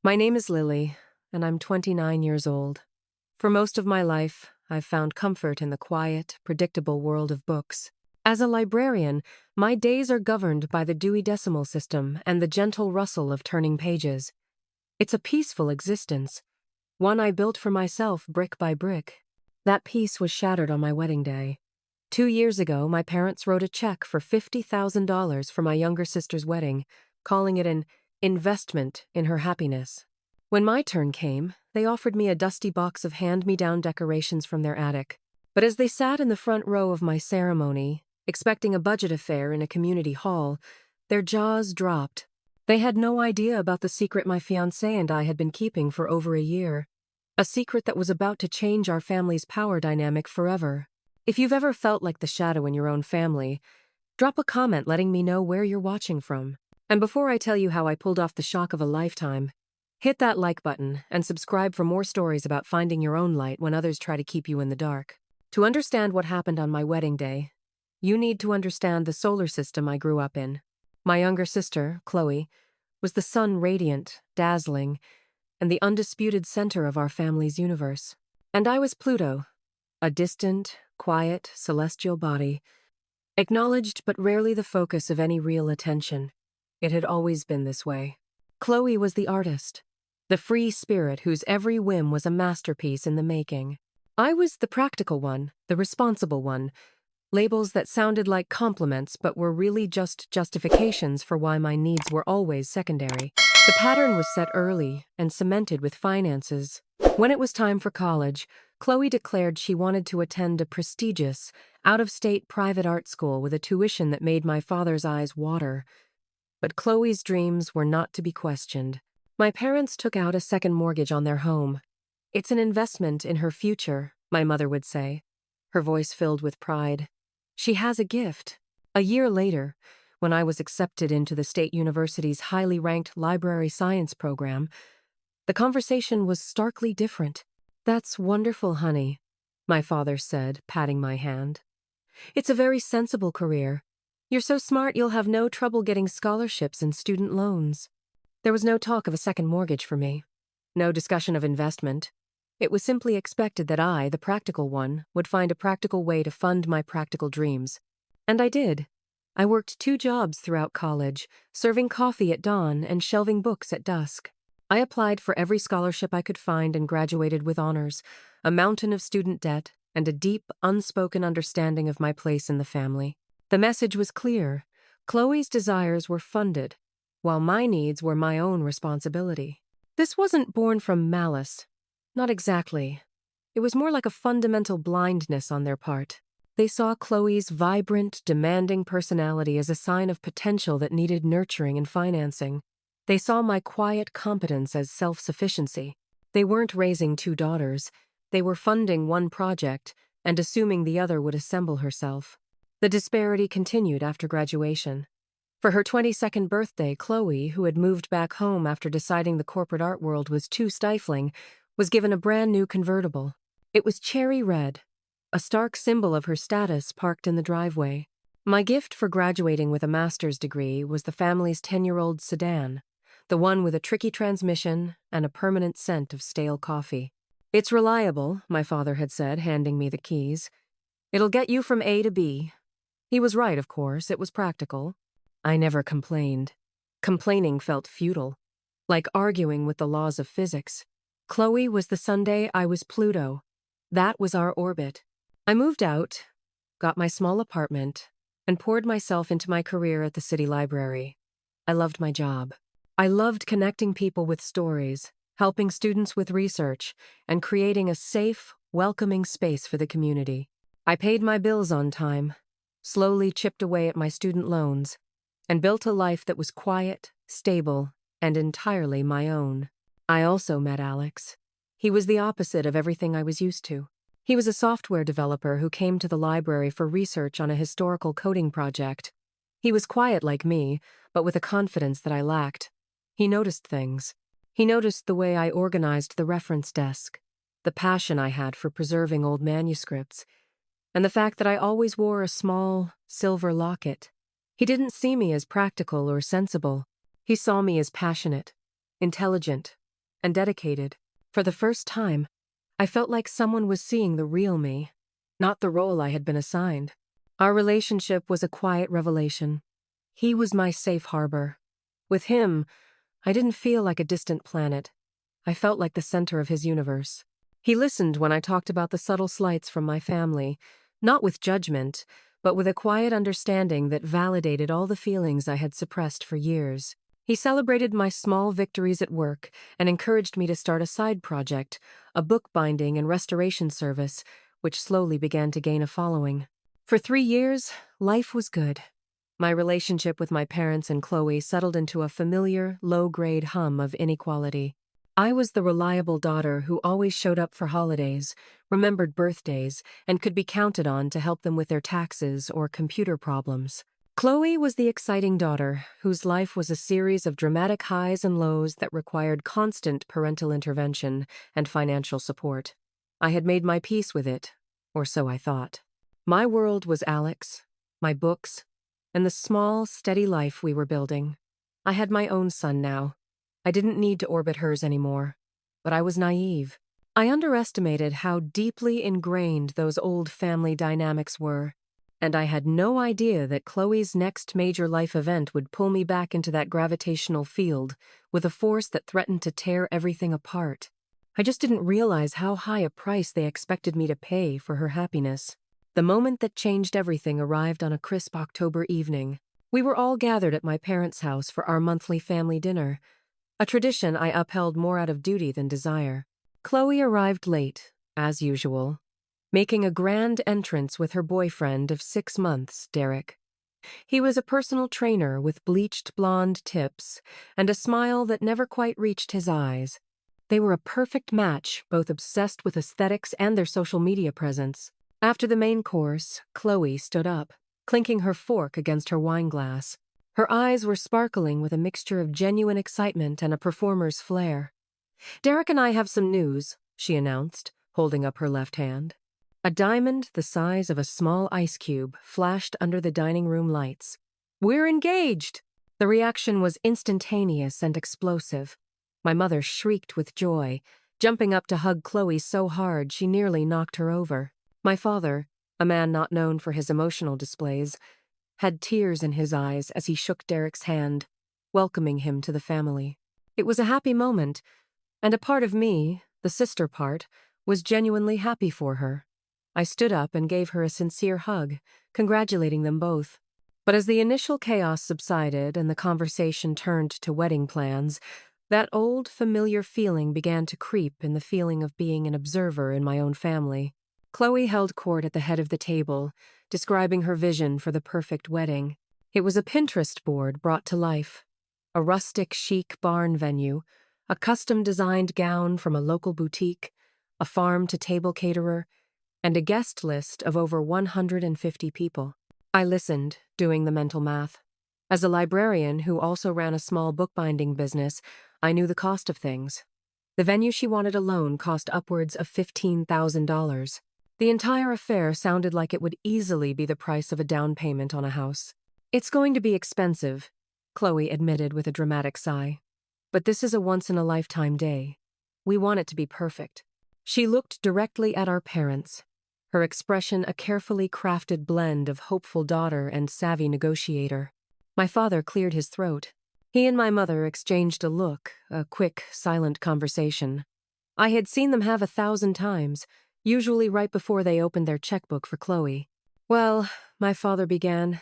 My name is Lily, and I'm 29 years old. For most of my life, I've found comfort in the quiet, predictable world of books. As a librarian, my days are governed by the Dewey Decimal System and the gentle rustle of turning pages. It's a peaceful existence, one I built for myself brick by brick. That peace was shattered on my wedding day. 2 years ago, my parents wrote a check for $50,000 for my younger sister's wedding, calling it an investment in her happiness. When my turn came, they offered me a dusty box of hand-me-down decorations from their attic. But as they sat in the front row of my ceremony, expecting a budget affair in a community hall, their jaws dropped. They had no idea about the secret my fiancé and I had been keeping for over a year. A secret that was about to change our family's power dynamic forever. If you've ever felt like the shadow in your own family, drop a comment letting me know where you're watching from. And before I tell you how I pulled off the shock of a lifetime, hit that like button and subscribe for more stories about finding your own light when others try to keep you in the dark. To understand what happened on my wedding day, you need to understand the solar system I grew up in. My younger sister, Chloe, was the sun radiant, dazzling, and the undisputed center of our family's universe. And I was Pluto, a distant, quiet, celestial body, acknowledged but rarely the focus of any real attention. It had always been this way. Chloe was the artist, the free spirit whose every whim was a masterpiece in the making. I was the practical one, the responsible one, labels that sounded like compliments but were really just justifications for why my needs were always secondary. The pattern was set early and cemented with finances. When it was time for college, Chloe declared she wanted to attend a prestigious, out-of-state private art school with a tuition that made my father's eyes water. But Chloe's dreams were not to be questioned. My parents took out a second mortgage on their home. "It's an investment in her future," my mother would say, her voice filled with pride. "She has a gift." A year later, when I was accepted into the state university's highly ranked library science program, the conversation was starkly different. "That's wonderful, honey," my father said, patting my hand. "It's a very sensible career. You're so smart you'll have no trouble getting scholarships and student loans." There was no talk of a second mortgage for me. No discussion of investment. It was simply expected that I, the practical one, would find a practical way to fund my practical dreams. And I did. I worked 2 jobs throughout college, serving coffee at dawn and shelving books at dusk. I applied for every scholarship I could find and graduated with honors, a mountain of student debt, and a deep, unspoken understanding of my place in the family. The message was clear. Chloe's desires were funded, while my needs were my own responsibility. This wasn't born from malice. Not exactly. It was more like a fundamental blindness on their part. They saw Chloe's vibrant, demanding personality as a sign of potential that needed nurturing and financing. They saw my quiet competence as self-sufficiency. They weren't raising 2 daughters. They were funding one project and assuming the other would assemble herself. The disparity continued after graduation. For her 22nd birthday, Chloe, who had moved back home after deciding the corporate art world was too stifling, was given a brand new convertible. It was cherry red, a stark symbol of her status parked in the driveway. My gift for graduating with a master's degree was the family's 10-year-old sedan, the one with a tricky transmission and a permanent scent of stale coffee. "It's reliable," my father had said, handing me the keys. "It'll get you from A to B." He was right, of course. It was practical. I never complained. Complaining felt futile, like arguing with the laws of physics. Chloe was the Sunday, I was Pluto. That was our orbit. I moved out, got my small apartment, and poured myself into my career at the city library. I loved my job. I loved connecting people with stories, helping students with research, and creating a safe, welcoming space for the community. I paid my bills on time, slowly chipped away at my student loans, and built a life that was quiet, stable, and entirely my own. I also met Alex. He was the opposite of everything I was used to. He was a software developer who came to the library for research on a historical coding project. He was quiet like me, but with a confidence that I lacked. He noticed things. He noticed the way I organized the reference desk, the passion I had for preserving old manuscripts, and the fact that I always wore a small, silver locket. He didn't see me as practical or sensible. He saw me as passionate, intelligent, and dedicated. For the first time, I felt like someone was seeing the real me, not the role I had been assigned. Our relationship was a quiet revelation. He was my safe harbor. With him, I didn't feel like a distant planet. I felt like the center of his universe. He listened when I talked about the subtle slights from my family, not with judgment, but with a quiet understanding that validated all the feelings I had suppressed for years. He celebrated my small victories at work and encouraged me to start a side project, a bookbinding and restoration service, which slowly began to gain a following. For 3 years, life was good. My relationship with my parents and Chloe settled into a familiar, low-grade hum of inequality. I was the reliable daughter who always showed up for holidays, remembered birthdays, and could be counted on to help them with their taxes or computer problems. Chloe was the exciting daughter whose life was a series of dramatic highs and lows that required constant parental intervention and financial support. I had made my peace with it, or so I thought. My world was Alex, my books, and the small, steady life we were building. I had my own son now. I didn't need to orbit hers anymore. But I was naive. I underestimated how deeply ingrained those old family dynamics were. And I had no idea that Chloe's next major life event would pull me back into that gravitational field with a force that threatened to tear everything apart. I just didn't realize how high a price they expected me to pay for her happiness. The moment that changed everything arrived on a crisp October evening. We were all gathered at my parents' house for our monthly family dinner, a tradition I upheld more out of duty than desire. Chloe arrived late, as usual, making a grand entrance with her boyfriend of 6 months, Derek. He was a personal trainer with bleached blonde tips and a smile that never quite reached his eyes. They were a perfect match, both obsessed with aesthetics and their social media presence. After the main course, Chloe stood up, clinking her fork against her wine glass. Her eyes were sparkling with a mixture of genuine excitement and a performer's flair. "Derek and I have some news," she announced, holding up her left hand. A diamond the size of a small ice cube flashed under the dining room lights. "We're engaged!" The reaction was instantaneous and explosive. My mother shrieked with joy, jumping up to hug Chloe so hard she nearly knocked her over. My father, a man not known for his emotional displays, had tears in his eyes as he shook Derek's hand, welcoming him to the family. It was a happy moment, and a part of me, the sister part, was genuinely happy for her. I stood up and gave her a sincere hug, congratulating them both. But as the initial chaos subsided and the conversation turned to wedding plans, that old, familiar feeling began to creep in the feeling of being an observer in my own family. Chloe held court at the head of the table, describing her vision for the perfect wedding. It was a Pinterest board brought to life. A rustic, chic barn venue, a custom-designed gown from a local boutique, a farm-to-table caterer, and a guest list of over 150 people. I listened, doing the mental math. As a librarian who also ran a small bookbinding business, I knew the cost of things. The venue she wanted alone cost upwards of $15,000. The entire affair sounded like it would easily be the price of a down payment on a house. "It's going to be expensive," Chloe admitted with a dramatic sigh. "But this is a once-in-a-lifetime day. We want it to be perfect." She looked directly at our parents, her expression a carefully crafted blend of hopeful daughter and savvy negotiator. My father cleared his throat. He and my mother exchanged a look, a quick, silent conversation. I had seen them have 1,000 times, usually right before they opened their checkbook for Chloe. "Well," my father began,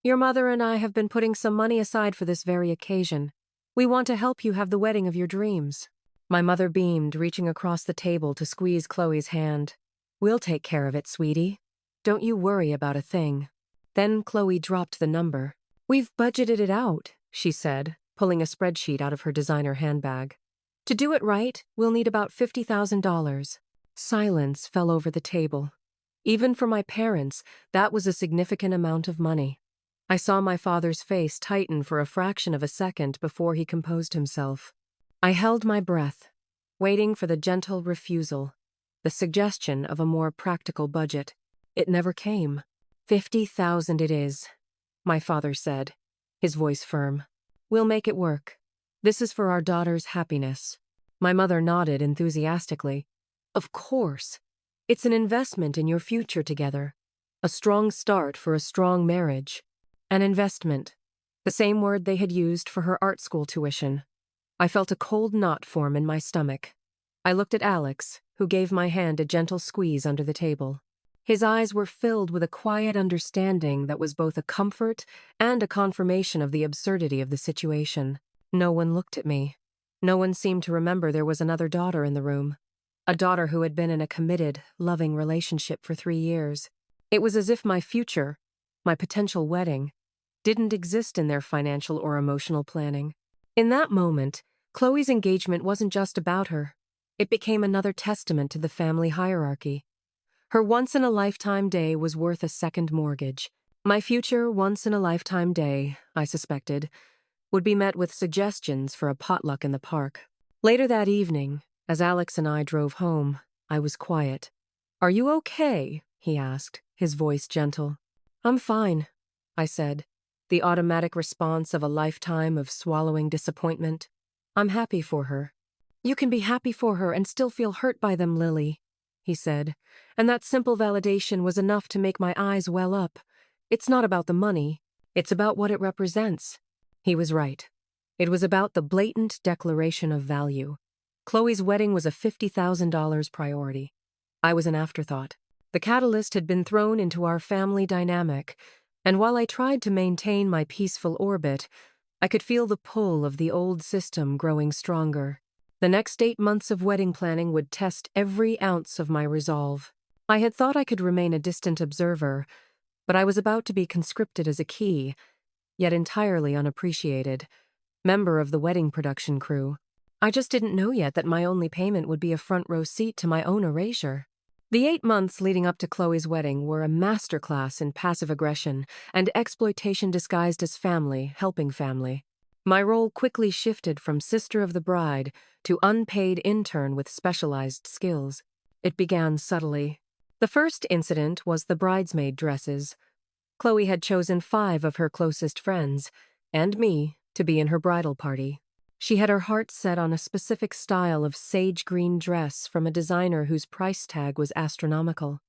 "your mother and I have been putting some money aside for this very occasion. We want to help you have the wedding of your dreams." My mother beamed, reaching across the table to squeeze Chloe's hand. "We'll take care of it, sweetie. Don't you worry about a thing." Then Chloe dropped the number. "We've budgeted it out," she said, pulling a spreadsheet out of her designer handbag. "To do it right, we'll need about $50,000. Silence fell over the table. Even for my parents, that was a significant amount of money. I saw my father's face tighten for a fraction of a second before he composed himself. I held my breath, waiting for the gentle refusal, the suggestion of a more practical budget. It never came. "50,000 it is," my father said, his voice firm. "We'll make it work. This is for our daughter's happiness." My mother nodded enthusiastically. Of course. It's an investment in your future together. A strong start for a strong marriage. An investment. The same word they had used for her art school tuition. I felt a cold knot form in my stomach. I looked at Alex, who gave my hand a gentle squeeze under the table. His eyes were filled with a quiet understanding that was both a comfort and a confirmation of the absurdity of the situation. No one looked at me. No one seemed to remember there was another daughter in the room. A daughter who had been in a committed, loving relationship for 3 years. It was as if my future, my potential wedding, didn't exist in their financial or emotional planning. In that moment, Chloe's engagement wasn't just about her. It became another testament to the family hierarchy. Her once-in-a-lifetime day was worth a second mortgage. My future once-in-a-lifetime day, I suspected, would be met with suggestions for a potluck in the park. Later that evening, as Alex and I drove home, I was quiet. "Are you okay?" he asked, his voice gentle. "I'm fine," I said, the automatic response of a lifetime of swallowing disappointment. "I'm happy for her." "You can be happy for her and still feel hurt by them, Lily," he said, and that simple validation was enough to make my eyes well up. It's not about the money, it's about what it represents. He was right. It was about the blatant declaration of value. Chloe's wedding was a $50,000 priority. I was an afterthought. The catalyst had been thrown into our family dynamic, and while I tried to maintain my peaceful orbit, I could feel the pull of the old system growing stronger. The next 8 months of wedding planning would test every ounce of my resolve. I had thought I could remain a distant observer, but I was about to be conscripted as a key, yet entirely unappreciated, member of the wedding production crew. I just didn't know yet that my only payment would be a front-row seat to my own erasure. The 8 months leading up to Chloe's wedding were a masterclass in passive aggression and exploitation disguised as family, helping family. My role quickly shifted from sister of the bride to unpaid intern with specialized skills. It began subtly. The first incident was the bridesmaid dresses. Chloe had chosen 5 of her closest friends, and me, to be in her bridal party. She had her heart set on a specific style of sage green dress from a designer whose price tag was astronomical.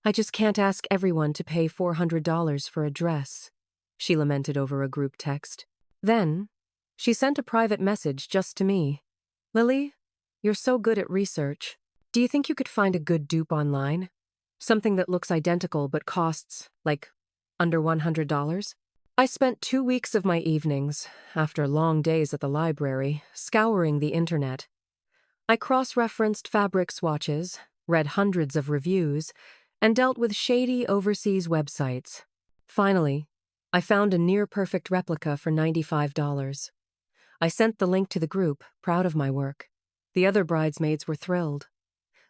"I just can't ask everyone to pay $400 for a dress," she lamented over a group text. Then, she sent a private message just to me. "Lily, you're so good at research. Do you think you could find a good dupe online? Something that looks identical but costs, under $100? I spent 2 weeks of my evenings, after long days at the library, scouring the internet. I cross-referenced fabric swatches, read hundreds of reviews, and dealt with shady overseas websites. Finally, I found a near-perfect replica for $95. I sent the link to the group, proud of my work. The other bridesmaids were thrilled.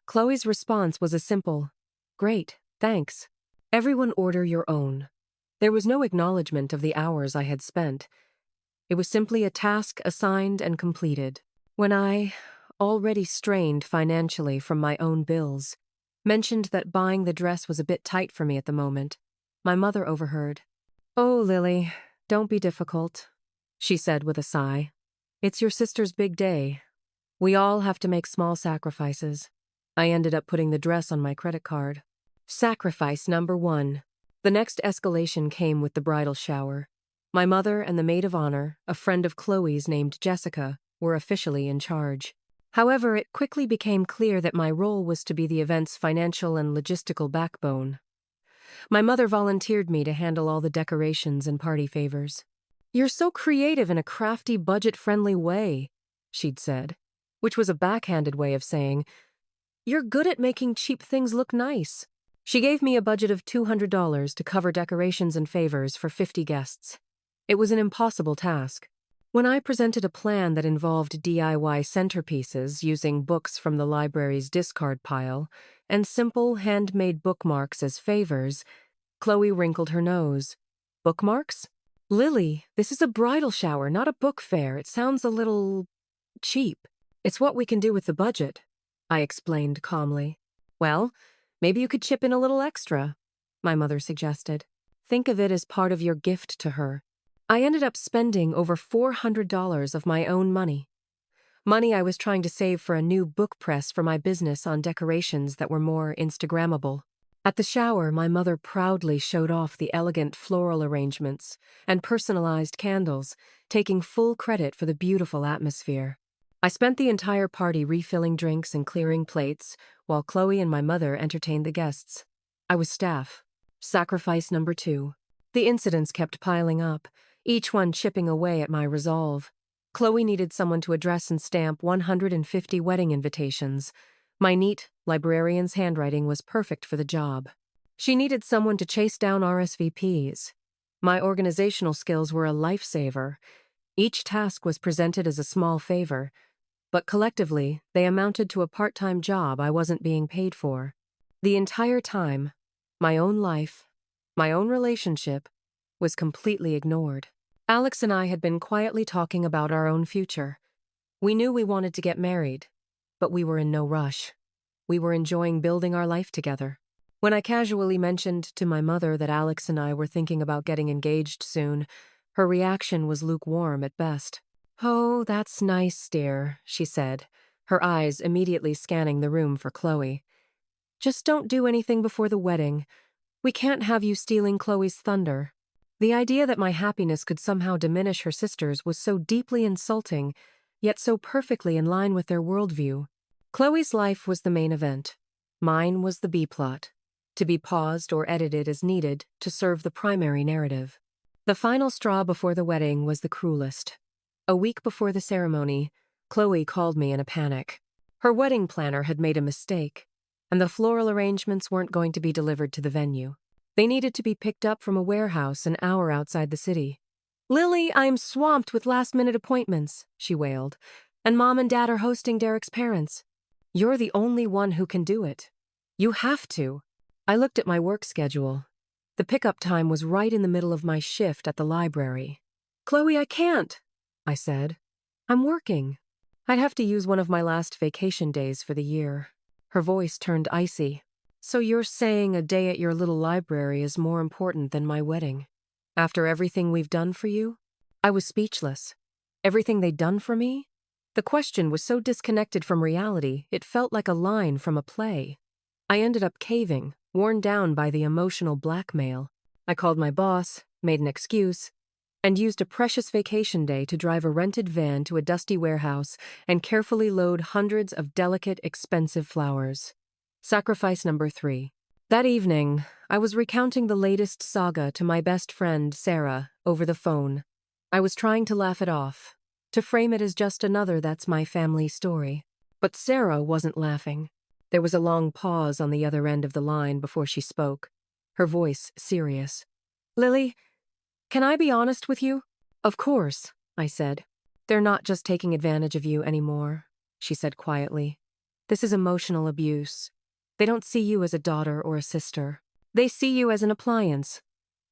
Chloe's response was a simple, "Great, thanks. Everyone order your own." There was no acknowledgement of the hours I had spent. It was simply a task assigned and completed. When I, already strained financially from my own bills, mentioned that buying the dress was a bit tight for me at the moment, my mother overheard. "Oh, Lily, don't be difficult," she said with a sigh. "It's your sister's big day. We all have to make small sacrifices." I ended up putting the dress on my credit card. Sacrifice number 1. The next escalation came with the bridal shower. My mother and the maid of honor, a friend of Chloe's named Jessica, were officially in charge. However, it quickly became clear that my role was to be the event's financial and logistical backbone. My mother volunteered me to handle all the decorations and party favors. "You're so creative in a crafty, budget-friendly way," she'd said, which was a backhanded way of saying, "You're good at making cheap things look nice." She gave me a budget of $200 to cover decorations and favors for 50 guests. It was an impossible task. When I presented a plan that involved DIY centerpieces using books from the library's discard pile and simple handmade bookmarks as favors, Chloe wrinkled her nose. "Bookmarks? Lily, this is a bridal shower, not a book fair. It sounds a little cheap." "It's what we can do with the budget," I explained calmly. "Well, maybe you could chip in a little extra," my mother suggested. "Think of it as part of your gift to her." I ended up spending over $400 of my own money. Money I was trying to save for a new book press for my business on decorations that were more Instagrammable. At the shower, my mother proudly showed off the elegant floral arrangements and personalized candles, taking full credit for the beautiful atmosphere. I spent the entire party refilling drinks and clearing plates, while Chloe and my mother entertained the guests. I was staff. Sacrifice number 2. The incidents kept piling up, each one chipping away at my resolve. Chloe needed someone to address and stamp 150 wedding invitations. My neat, librarian's handwriting was perfect for the job. She needed someone to chase down RSVPs. My organizational skills were a lifesaver. Each task was presented as a small favor, but collectively, they amounted to a part-time job I wasn't being paid for. The entire time, my own life, my own relationship, was completely ignored. Alex and I had been quietly talking about our own future. We knew we wanted to get married, but we were in no rush. We were enjoying building our life together. When I casually mentioned to my mother that Alex and I were thinking about getting engaged soon, her reaction was lukewarm at best. "Oh, that's nice, dear," she said, her eyes immediately scanning the room for Chloe. "Just don't do anything before the wedding. We can't have you stealing Chloe's thunder." The idea that my happiness could somehow diminish her sister's was so deeply insulting, yet so perfectly in line with their worldview. Chloe's life was the main event. Mine was the B-plot, to be paused or edited as needed to serve the primary narrative. The final straw before the wedding was the cruelest. A week before the ceremony, Chloe called me in a panic. Her wedding planner had made a mistake, and the floral arrangements weren't going to be delivered to the venue. They needed to be picked up from a warehouse an hour outside the city. "Lily, I'm swamped with last-minute appointments," she wailed, "and Mom and Dad are hosting Derek's parents. You're the only one who can do it. You have to." I looked at my work schedule. The pickup time was right in the middle of my shift at the library. "Chloe, I can't," I said. "I'm working." I'd have to use one of my last vacation days for the year. Her voice turned icy. "So you're saying a day at your little library is more important than my wedding? After everything we've done for you?" I was speechless. Everything they'd done for me? The question was so disconnected from reality, it felt like a line from a play. I ended up caving, worn down by the emotional blackmail. I called my boss, made an excuse, and used a precious vacation day to drive a rented van to a dusty warehouse and carefully load hundreds of delicate, expensive flowers. Sacrifice number 3. That evening, I was recounting the latest saga to my best friend, Sarah, over the phone. I was trying to laugh it off, to frame it as just another "that's my family" story. But Sarah wasn't laughing. There was a long pause on the other end of the line before she spoke, her voice serious. "Lily, can I be honest with you?" "Of course," I said. "They're not just taking advantage of you anymore," she said quietly. "This is emotional abuse. They don't see you as a daughter or a sister. They see you as an appliance.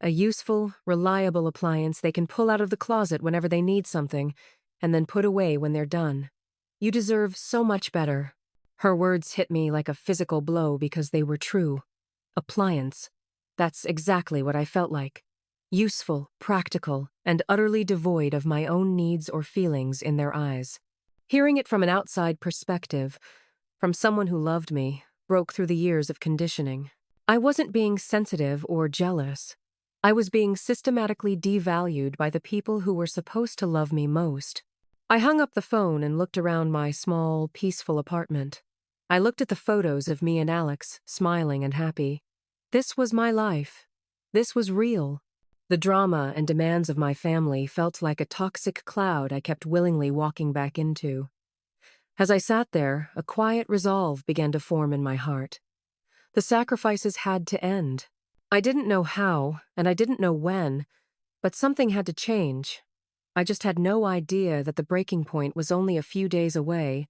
A useful, reliable appliance they can pull out of the closet whenever they need something, and then put away when they're done. You deserve so much better." Her words hit me like a physical blow because they were true. Appliance. That's exactly what I felt like. Useful, practical, and utterly devoid of my own needs or feelings in their eyes. Hearing it from an outside perspective, from someone who loved me, broke through the years of conditioning. I wasn't being sensitive or jealous. I was being systematically devalued by the people who were supposed to love me most. I hung up the phone and looked around my small, peaceful apartment. I looked at the photos of me and Alex, smiling and happy. This was my life. This was real. The drama and demands of my family felt like a toxic cloud I kept willingly walking back into. As I sat there, a quiet resolve began to form in my heart. The sacrifices had to end. I didn't know how, and I didn't know when, but something had to change. I just had no idea that the breaking point was only a few days away,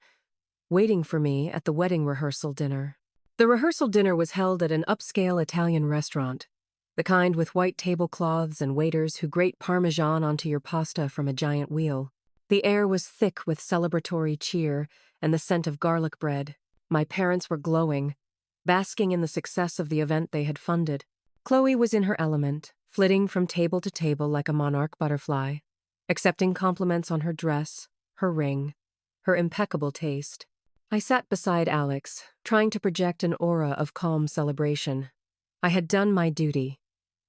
waiting for me at the wedding rehearsal dinner. The rehearsal dinner was held at an upscale Italian restaurant, the kind with white tablecloths and waiters who grate Parmesan onto your pasta from a giant wheel. The air was thick with celebratory cheer and the scent of garlic bread. My parents were glowing, basking in the success of the event they had funded. Chloe was in her element, flitting from table to table like a monarch butterfly, accepting compliments on her dress, her ring, her impeccable taste. I sat beside Alex, trying to project an aura of calm celebration. I had done my duty.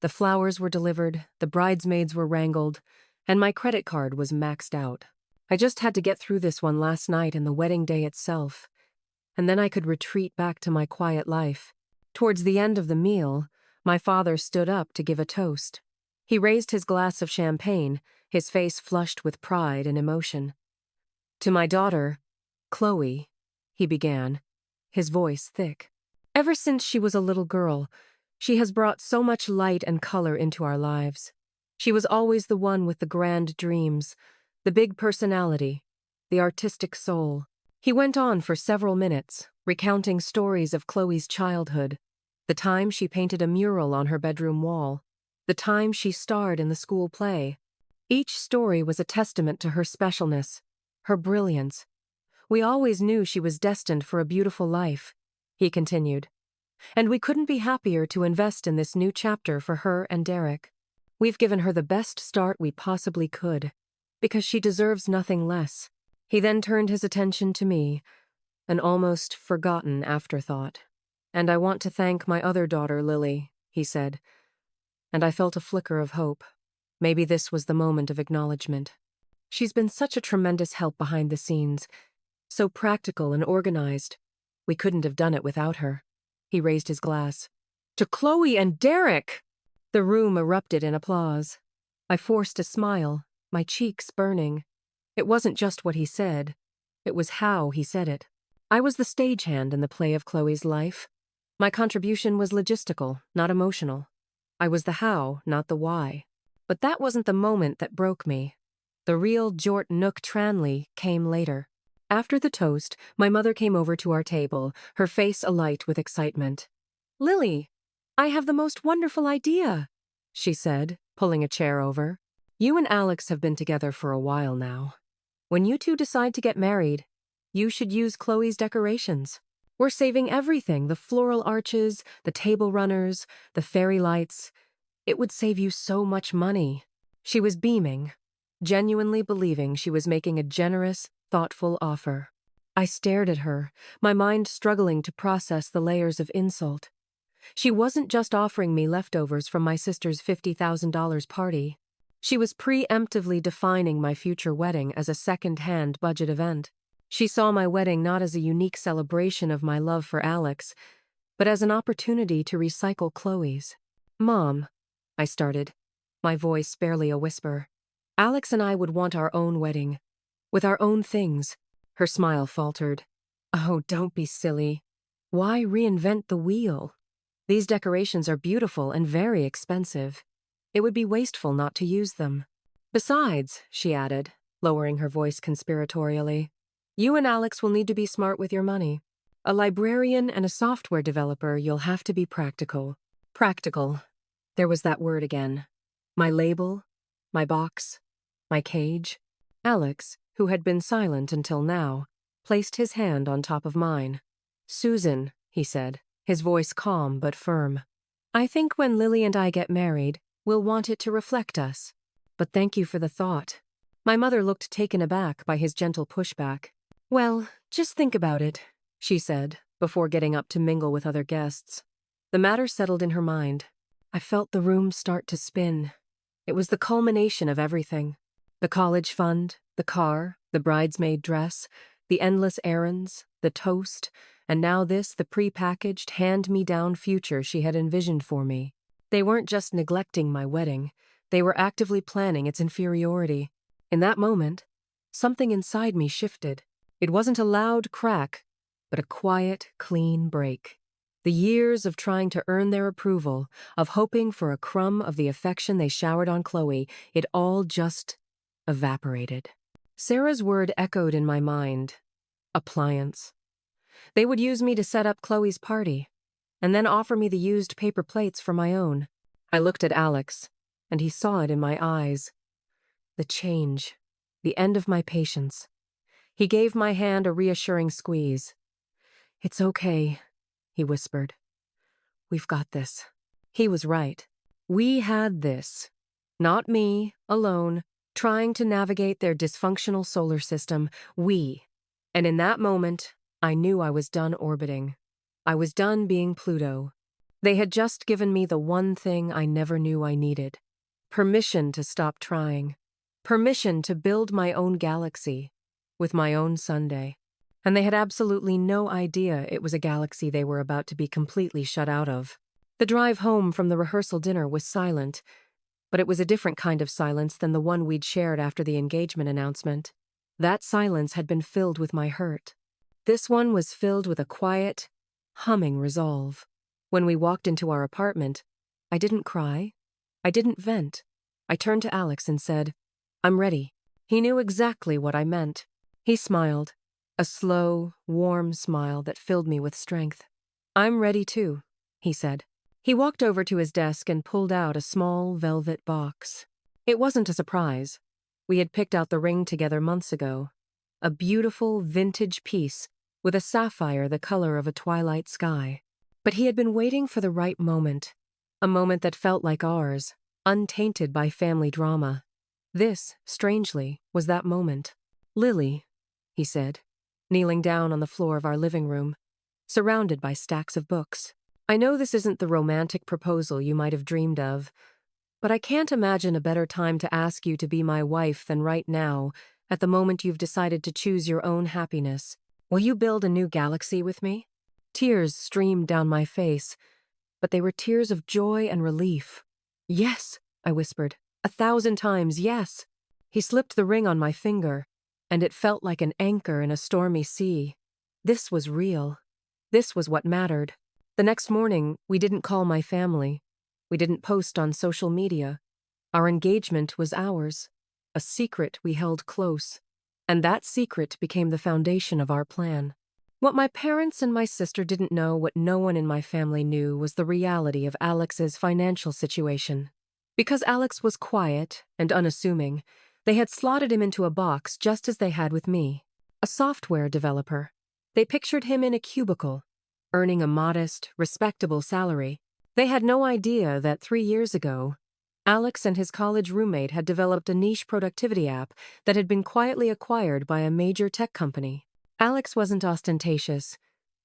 The flowers were delivered, the bridesmaids were wrangled, and my credit card was maxed out. I just had to get through this one last night and the wedding day itself, and then I could retreat back to my quiet life. Towards the end of the meal, my father stood up to give a toast. He raised his glass of champagne, his face flushed with pride and emotion. "To my daughter, Chloe," he began, his voice thick. "Ever since she was a little girl, she has brought so much light and color into our lives. She was always the one with the grand dreams, the big personality, the artistic soul." He went on for several minutes, recounting stories of Chloe's childhood, the time she painted a mural on her bedroom wall, the time she starred in the school play. Each story was a testament to her specialness, her brilliance. "We always knew she was destined for a beautiful life," he continued. "And we couldn't be happier to invest in this new chapter for her and Derek. We've given her the best start we possibly could, because she deserves nothing less." He then turned his attention to me, an almost forgotten afterthought. "And I want to thank my other daughter, Lily," he said, and I felt a flicker of hope. Maybe this was the moment of acknowledgement. "She's been such a tremendous help behind the scenes, so practical and organized. We couldn't have done it without her." He raised his glass. "To Chloe and Derek!" The room erupted in applause. I forced a smile, my cheeks burning. It wasn't just what he said, it was how he said it. I was the stagehand in the play of Chloe's life. My contribution was logistical, not emotional. I was the how, not the why. But that wasn't the moment that broke me. The real Jort Nook Tranley came later. After the toast, my mother came over to our table, her face alight with excitement. "Lily, I have the most wonderful idea," she said, pulling a chair over. "You and Alex have been together for a while now. When you two decide to get married, you should use Chloe's decorations. We're saving everything, the floral arches, the table runners, the fairy lights. It would save you so much money." She was beaming, genuinely believing she was making a generous, thoughtful offer. I stared at her, my mind struggling to process the layers of insult. She wasn't just offering me leftovers from my sister's $50,000 party. She was preemptively defining my future wedding as a second-hand budget event. She saw my wedding not as a unique celebration of my love for Alex, but as an opportunity to recycle Chloe's. "Mom," I started, my voice barely a whisper. "Alex and I would want our own wedding, with our own things." Her smile faltered. "Oh, don't be silly. Why reinvent the wheel? These decorations are beautiful and very expensive. It would be wasteful not to use them. Besides," she added, lowering her voice conspiratorially, "you and Alex will need to be smart with your money. A librarian and a software developer, you'll have to be practical." Practical. There was that word again. My label, my box, my cage. Alex, who had been silent until now, placed his hand on top of mine. "Susan," he said, his voice calm but firm, "I think when Lily and I get married, we'll want it to reflect us. But thank you for the thought." My mother looked taken aback by his gentle pushback. "Well, just think about it," she said, before getting up to mingle with other guests. The matter settled in her mind. I felt the room start to spin. It was the culmination of everything. The college fund, the car, the bridesmaid dress, the endless errands, the toast, and now this, the pre-packaged, hand-me-down future she had envisioned for me. They weren't just neglecting my wedding, they were actively planning its inferiority. In that moment, something inside me shifted. It wasn't a loud crack, but a quiet, clean break. The years of trying to earn their approval, of hoping for a crumb of the affection they showered on Chloe, it all just evaporated. Sarah's word echoed in my mind. Appliance. They would use me to set up Chloe's party, and then offer me the used paper plates for my own. I looked at Alex, and he saw it in my eyes. The change. The end of my patience. He gave my hand a reassuring squeeze. "It's okay," he whispered. "We've got this." He was right. We had this. Not me, alone, trying to navigate their dysfunctional solar system. We And in that moment, I knew I was done orbiting. I was done being Pluto. They had just given me the one thing I never knew I needed: permission to stop trying, permission to build my own galaxy with my own Sunday. And they had absolutely no idea it was a galaxy they were about to be completely shut out of. The drive home from the rehearsal dinner was silent, but it was a different kind of silence than the one we'd shared after the engagement announcement. That silence had been filled with my hurt. This one was filled with a quiet, humming resolve. When we walked into our apartment, I didn't cry. I didn't vent. I turned to Alex and said, "I'm ready." He knew exactly what I meant. He smiled, a slow, warm smile that filled me with strength. "I'm ready too," he said. He walked over to his desk and pulled out a small velvet box. It wasn't a surprise. We had picked out the ring together months ago. A beautiful vintage piece with a sapphire the color of a twilight sky. But he had been waiting for the right moment, a moment that felt like ours, untainted by family drama. This, strangely, was that moment. "Lily," he said, kneeling down on the floor of our living room, surrounded by stacks of books. "I know this isn't the romantic proposal you might have dreamed of, but I can't imagine a better time to ask you to be my wife than right now, at the moment you've decided to choose your own happiness. Will you build a new galaxy with me?" Tears streamed down my face, but they were tears of joy and relief. "Yes," I whispered, 1,000 times yes. He slipped the ring on my finger, and it felt like an anchor in a stormy sea. This was real. This was what mattered. The next morning, we didn't call my family. We didn't post on social media. Our engagement was ours, a secret we held close. And that secret became the foundation of our plan. What my parents and my sister didn't know, what no one in my family knew, was the reality of Alex's financial situation. Because Alex was quiet and unassuming, they had slotted him into a box just as they had with me, a software developer. They pictured him in a cubicle, earning a modest, respectable salary. They had no idea that 3 years ago, Alex and his college roommate had developed a niche productivity app that had been quietly acquired by a major tech company. Alex wasn't ostentatious.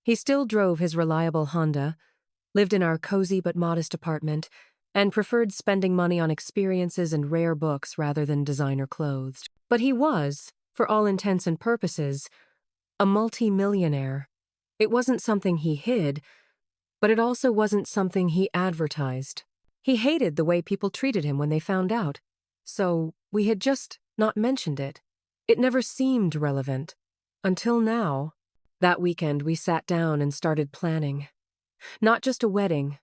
He still drove his reliable Honda, lived in our cozy but modest apartment, and preferred spending money on experiences and rare books rather than designer clothes. But he was, for all intents and purposes, a multi-millionaire. It wasn't something he hid, but it also wasn't something he advertised. He hated the way people treated him when they found out, so we had just not mentioned it. It never seemed relevant. Until now. That weekend we sat down and started planning. Not just a wedding,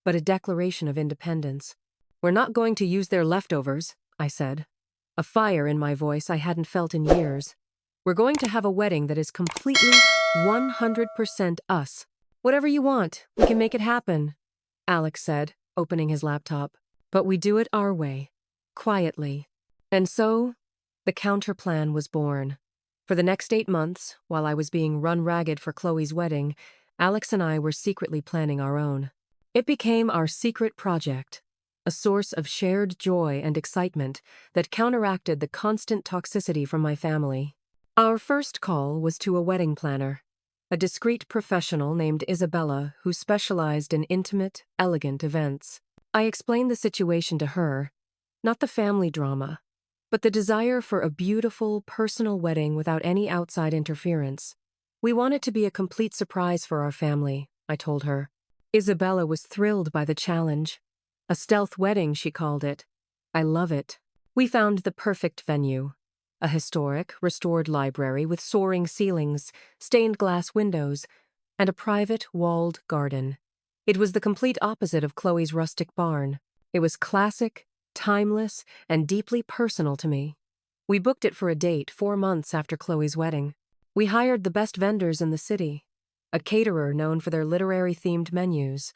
but a declaration of independence. "We're not going to use their leftovers," I said, a fire in my voice I hadn't felt in years. "We're going to have a wedding that is completely 100% us. Whatever you want, we can make it happen," Alex said, opening his laptop. "But we do it our way, quietly." And so, the counterplan was born. For the next 8 months, while I was being run ragged for Chloe's wedding, Alex and I were secretly planning our own. It became our secret project, a source of shared joy and excitement that counteracted the constant toxicity from my family. Our first call was to a wedding planner, a discreet professional named Isabella who specialized in intimate, elegant events. I explained the situation to her, not the family drama, but the desire for a beautiful, personal wedding without any outside interference. "We want it to be a complete surprise for our family," I told her. Isabella was thrilled by the challenge. A stealth wedding, she called it. I love it. We found the perfect venue. A historic, restored library with soaring ceilings, stained glass windows, and a private, walled garden. It was the complete opposite of Chloe's rustic barn. It was classic, timeless, and deeply personal to me. We booked it for a date 4 months after Chloe's wedding. We hired the best vendors in the city, a caterer known for their literary-themed menus,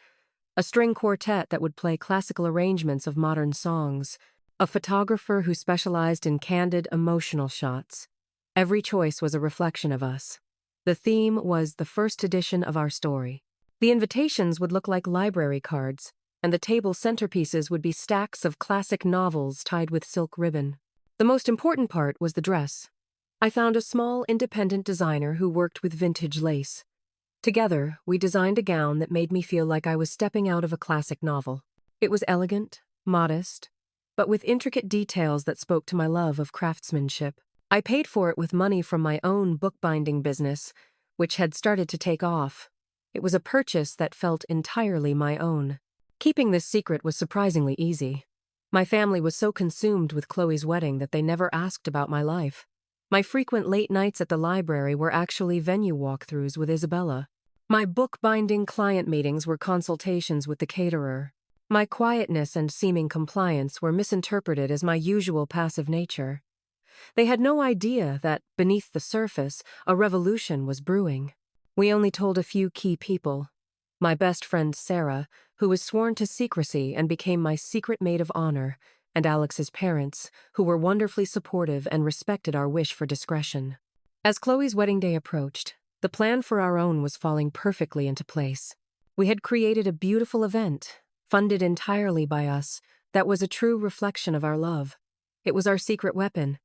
a string quartet that would play classical arrangements of modern songs, a photographer who specialized in candid, emotional shots. Every choice was a reflection of us. The theme was the first edition of our story. The invitations would look like library cards, and the table centerpieces would be stacks of classic novels tied with silk ribbon. The most important part was the dress. I found a small independent designer who worked with vintage lace. Together, we designed a gown that made me feel like I was stepping out of a classic novel. It was elegant, modest, but with intricate details that spoke to my love of craftsmanship. I paid for it with money from my own bookbinding business, which had started to take off. It was a purchase that felt entirely my own. Keeping this secret was surprisingly easy. My family was so consumed with Chloe's wedding that they never asked about my life. My frequent late nights at the library were actually venue walkthroughs with Isabella. My bookbinding client meetings were consultations with the caterer. My quietness and seeming compliance were misinterpreted as my usual passive nature. They had no idea that, beneath the surface, a revolution was brewing. We only told a few key people. My best friend Sarah, who was sworn to secrecy and became my secret maid of honor, and Alex's parents, who were wonderfully supportive and respected our wish for discretion. As Chloe's wedding day approached, the plan for our own was falling perfectly into place. We had created a beautiful event, funded entirely by us, that was a true reflection of our love. It was our secret weapon,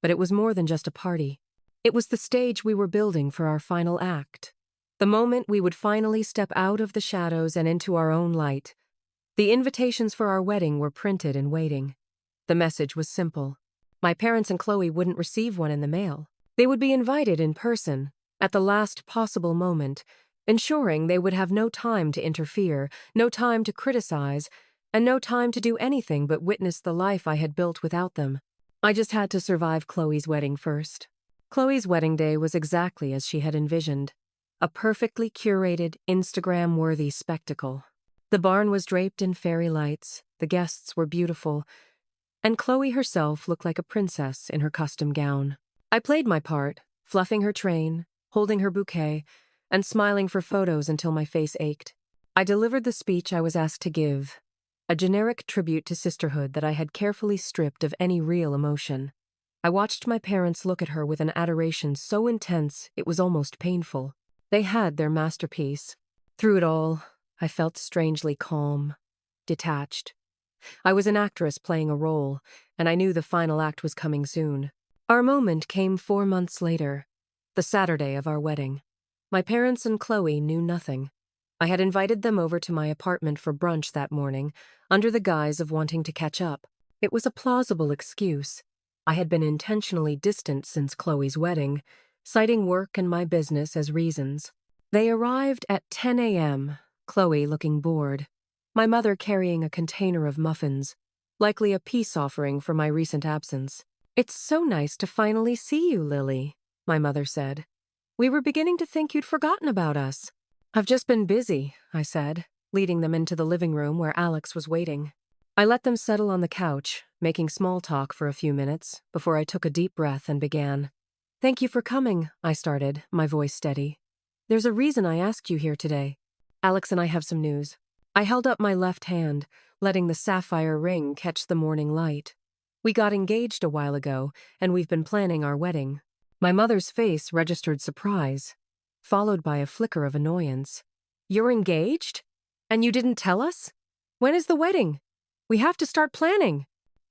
but it was more than just a party. It was the stage we were building for our final act. The moment we would finally step out of the shadows and into our own light. The invitations for our wedding were printed and waiting. The message was simple. My parents and Chloe wouldn't receive one in the mail. They would be invited in person, at the last possible moment, ensuring they would have no time to interfere, no time to criticize, and no time to do anything but witness the life I had built without them. I just had to survive Chloe's wedding first. Chloe's wedding day was exactly as she had envisioned. A perfectly curated, Instagram-worthy spectacle. The barn was draped in fairy lights, the guests were beautiful, and Chloe herself looked like a princess in her custom gown. I played my part, fluffing her train, holding her bouquet, and smiling for photos until my face ached. I delivered the speech I was asked to give, a generic tribute to sisterhood that I had carefully stripped of any real emotion. I watched my parents look at her with an adoration so intense it was almost painful. They had their masterpiece. Through it all, I felt strangely calm, detached. I was an actress playing a role, and I knew the final act was coming soon. Our moment came 4 months later, the Saturday of our wedding. My parents and Chloe knew nothing. I had invited them over to my apartment for brunch that morning, under the guise of wanting to catch up. It was a plausible excuse. I had been intentionally distant since Chloe's wedding, citing work and my business as reasons. They arrived at 10 a.m., Chloe looking bored. My mother carrying a container of muffins, likely a peace offering for my recent absence. "It's so nice to finally see you, Lily," my mother said. "We were beginning to think you'd forgotten about us." "I've just been busy," I said, leading them into the living room where Alex was waiting. I let them settle on the couch, making small talk for a few minutes, before I took a deep breath and began. "Thank you for coming," I started, my voice steady. "There's a reason I asked you here today. Alex and I have some news." I held up my left hand, letting the sapphire ring catch the morning light. "We got engaged a while ago, and we've been planning our wedding." My mother's face registered surprise, followed by a flicker of annoyance. "You're engaged? And you didn't tell us? When is the wedding? We have to start planning."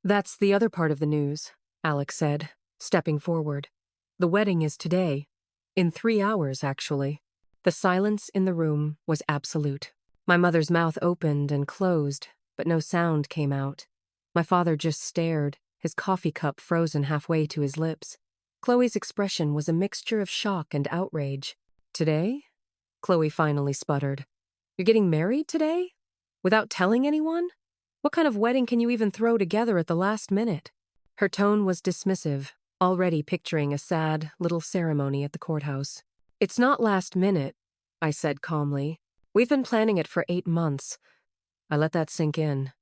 "That's the other part of the news," Alex said, stepping forward. "The wedding is today. In 3 hours, actually." The silence in the room was absolute. My mother's mouth opened and closed, but no sound came out. My father just stared, his coffee cup frozen halfway to his lips. Chloe's expression was a mixture of shock and outrage. "Today?" Chloe finally sputtered. "You're getting married today? Without telling anyone? What kind of wedding can you even throw together at the last minute?" Her tone was dismissive, already picturing a sad little ceremony at the courthouse. "It's not last minute," I said calmly. "We've been planning it for 8 months. I let that sink in.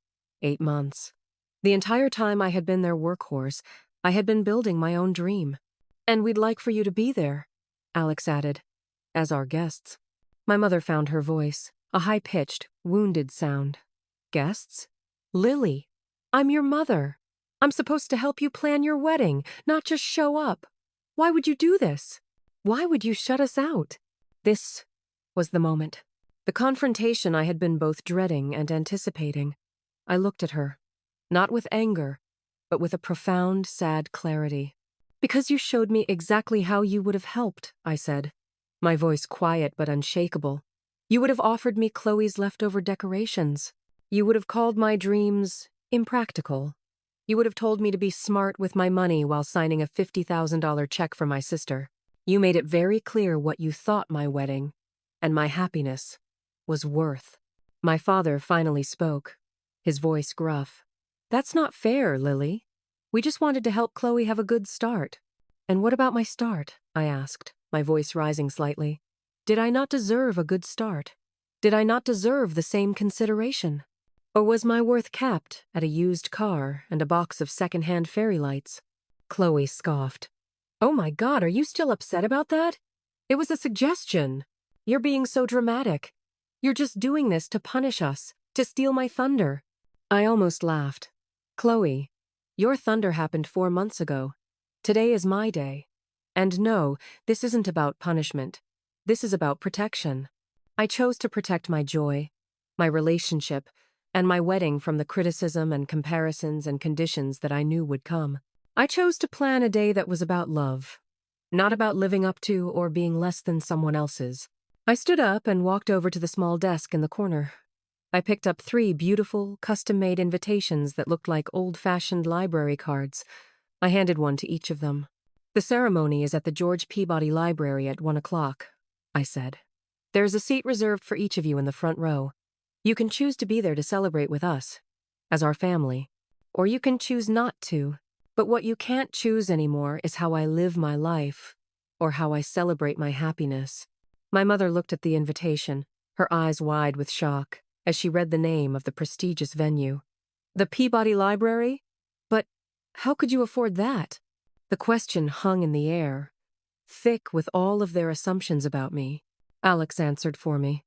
8 months. The entire time I had been their workhorse, I had been building my own dream. "And we'd like for you to be there," Alex added, "as our guests." My mother found her voice, a high-pitched, wounded sound. "Guests? Lily, I'm your mother. I'm supposed to help you plan your wedding, not just show up. Why would you do this? Why would you shut us out?" This was the moment. The confrontation I had been both dreading and anticipating. I looked at her, not with anger, but with a profound, sad clarity. Because you showed me exactly how you would have helped, I said, my voice quiet but unshakable. You would have offered me Chloe's leftover decorations. You would have called my dreams impractical. You would have told me to be smart with my money while signing a $50,000 check for my sister. You made it very clear what you thought my wedding and my happiness was worth. My father finally spoke, his voice gruff. That's not fair, Lily. We just wanted to help Chloe have a good start. And what about my start? I asked, my voice rising slightly. Did I not deserve a good start? Did I not deserve the same consideration? Or was my worth capped at a used car and a box of second-hand fairy lights? Chloe scoffed. Oh my God, are you still upset about that? It was a suggestion. You're being so dramatic. You're just doing this to punish us, to steal my thunder. I almost laughed. Chloe, your thunder happened 4 months ago. Today is my day. And no, this isn't about punishment. This is about protection. I chose to protect my joy, my relationship, and my wedding from the criticism and comparisons and conditions that I knew would come. I chose to plan a day that was about love, not about living up to or being less than someone else's. I stood up and walked over to the small desk in the corner. I picked up 3 beautiful, custom-made invitations that looked like old-fashioned library cards. I handed one to each of them. The ceremony is at the George Peabody Library at 1 o'clock, I said. There's a seat reserved for each of you in the front row. You can choose to be there to celebrate with us, as our family, or you can choose not to. But what you can't choose anymore is how I live my life, or how I celebrate my happiness. My mother looked at the invitation, her eyes wide with shock, as she read the name of the prestigious venue. The Peabody Library? But how could you afford that? The question hung in the air, thick with all of their assumptions about me. Alex answered for me.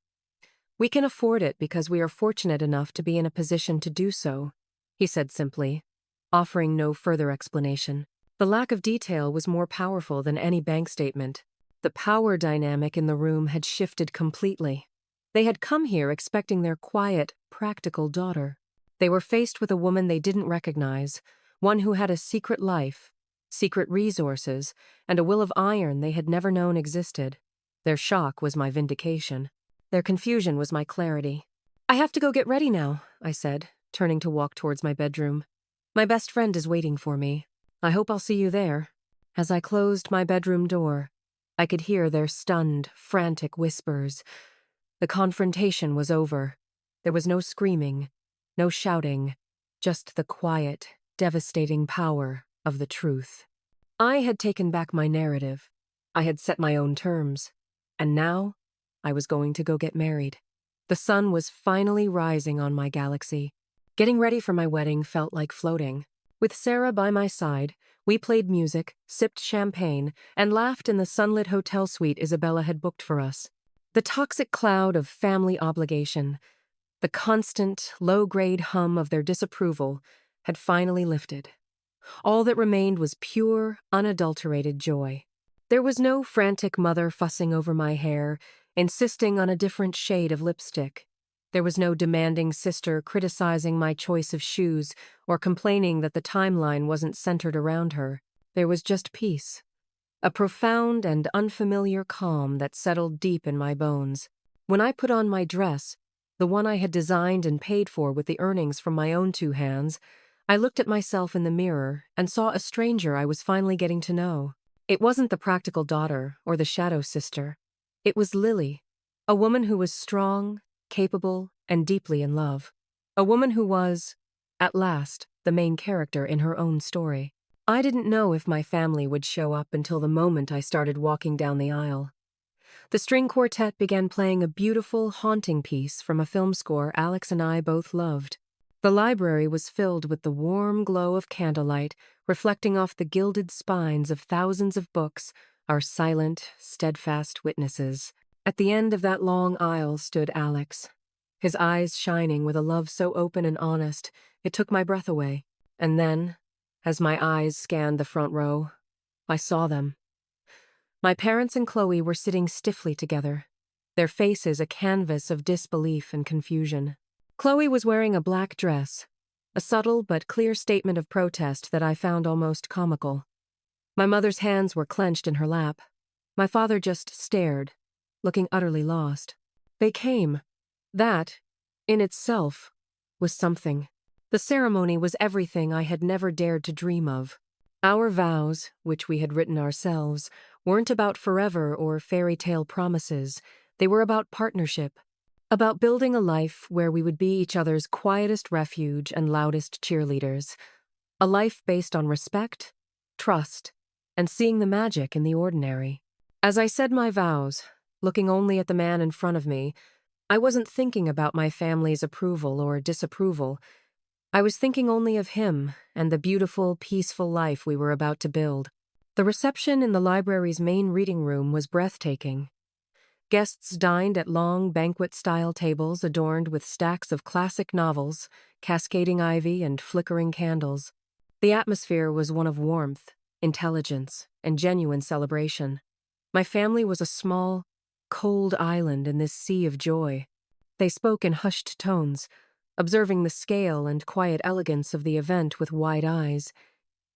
We can afford it because we are fortunate enough to be in a position to do so, he said simply, offering no further explanation. The lack of detail was more powerful than any bank statement. The power dynamic in the room had shifted completely. They had come here expecting their quiet, practical daughter. They were faced with a woman they didn't recognize, one who had a secret life, secret resources, and a will of iron they had never known existed. Their shock was my vindication. Their confusion was my clarity. I have to go get ready now, I said, turning to walk towards my bedroom. My best friend is waiting for me. I hope I'll see you there. As I closed my bedroom door, I could hear their stunned, frantic whispers. The confrontation was over. There was no screaming, no shouting, just the quiet, devastating power of the truth. I had taken back my narrative. I had set my own terms. And now, I was going to go get married. The sun was finally rising on my galaxy. Getting ready for my wedding felt like floating. With Sarah by my side, we played music, sipped champagne, and laughed in the sunlit hotel suite Isabella had booked for us. The toxic cloud of family obligation, the constant, low-grade hum of their disapproval, had finally lifted. All that remained was pure, unadulterated joy. There was no frantic mother fussing over my hair, insisting on a different shade of lipstick. There was no demanding sister criticizing my choice of shoes or complaining that the timeline wasn't centered around her. There was just peace. A profound and unfamiliar calm that settled deep in my bones. When I put on my dress, the one I had designed and paid for with the earnings from my own 2 hands, I looked at myself in the mirror and saw a stranger I was finally getting to know. It wasn't the practical daughter or the shadow sister. It was Lily, a woman who was strong, capable, and deeply in love. A woman who was, at last, the main character in her own story. I didn't know if my family would show up until the moment I started walking down the aisle. The string quartet began playing a beautiful, haunting piece from a film score Alex and I both loved. The library was filled with the warm glow of candlelight, reflecting off the gilded spines of thousands of books, our silent, steadfast witnesses. At the end of that long aisle stood Alex, his eyes shining with a love so open and honest, it took my breath away. And then, as my eyes scanned the front row, I saw them. My parents and Chloe were sitting stiffly together, their faces a canvas of disbelief and confusion. Chloe was wearing a black dress, a subtle but clear statement of protest that I found almost comical. My mother's hands were clenched in her lap. My father just stared, looking utterly lost. They came. That, in itself, was something. The ceremony was everything I had never dared to dream of. Our vows, which we had written ourselves, weren't about forever or fairy tale promises. They were about partnership, about building a life where we would be each other's quietest refuge and loudest cheerleaders. A life based on respect, trust, and seeing the magic in the ordinary. As I said my vows, looking only at the man in front of me, I wasn't thinking about my family's approval or disapproval. I was thinking only of him and the beautiful, peaceful life we were about to build. The reception in the library's main reading room was breathtaking. Guests dined at long, banquet-style tables adorned with stacks of classic novels, cascading ivy, and flickering candles. The atmosphere was one of warmth, intelligence, and genuine celebration. My family was a small, cold island in this sea of joy. They spoke in hushed tones, observing the scale and quiet elegance of the event with wide eyes.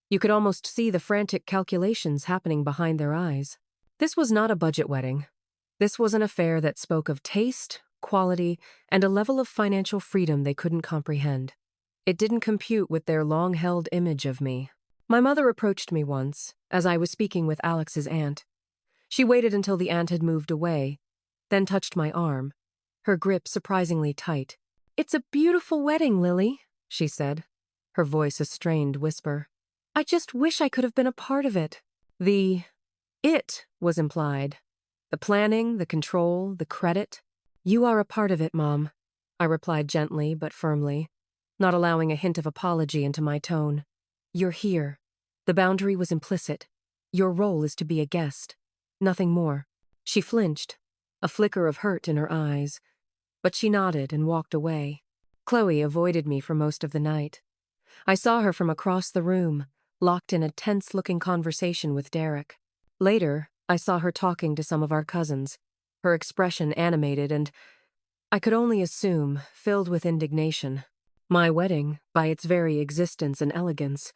You could almost see the frantic calculations happening behind their eyes. This was not a budget wedding. This was an affair that spoke of taste, quality, and a level of financial freedom they couldn't comprehend. It didn't compute with their long-held image of me. My mother approached me once, as I was speaking with Alex's aunt. She waited until the aunt had moved away, then touched my arm, her grip surprisingly tight. "It's a beautiful wedding, Lily," she said, her voice a strained whisper. "I just wish I could have been a part of it." The "it" was implied. The planning, the control, the credit. "You are a part of it, Mom," I replied gently but firmly, not allowing a hint of apology into my tone. "You're here. The boundary was implicit. Your role is to be a guest. Nothing more." She flinched, a flicker of hurt in her eyes, but she nodded and walked away. Chloe avoided me for most of the night. I saw her from across the room, locked in a tense-looking conversation with Derek. Later, I saw her talking to some of our cousins, her expression animated and, I could only assume, filled with indignation. My wedding, by its very existence and elegance,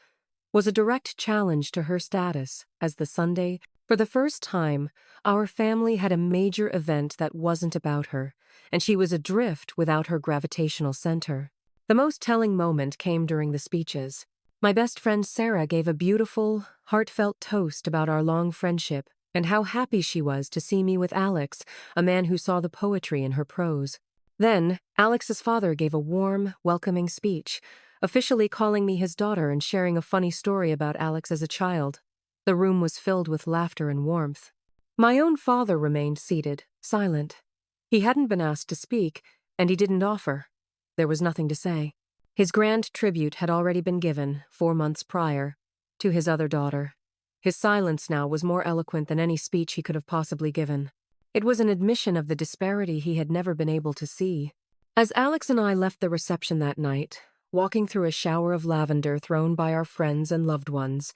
was a direct challenge to her status as the Sunday. For the first time, our family had a major event that wasn't about her, and she was adrift without her gravitational center. The most telling moment came during the speeches. My best friend Sarah gave a beautiful, heartfelt toast about our long friendship and how happy she was to see me with Alex, a man who saw the poetry in her prose. Then, Alex's father gave a warm, welcoming speech, officially calling me his daughter and sharing a funny story about Alex as a child. The room was filled with laughter and warmth. My own father remained seated, silent. He hadn't been asked to speak, and he didn't offer. There was nothing to say. His grand tribute had already been given, 4 months prior, to his other daughter. His silence now was more eloquent than any speech he could have possibly given. It was an admission of the disparity he had never been able to see. As Alex and I left the reception that night, walking through a shower of lavender thrown by our friends and loved ones,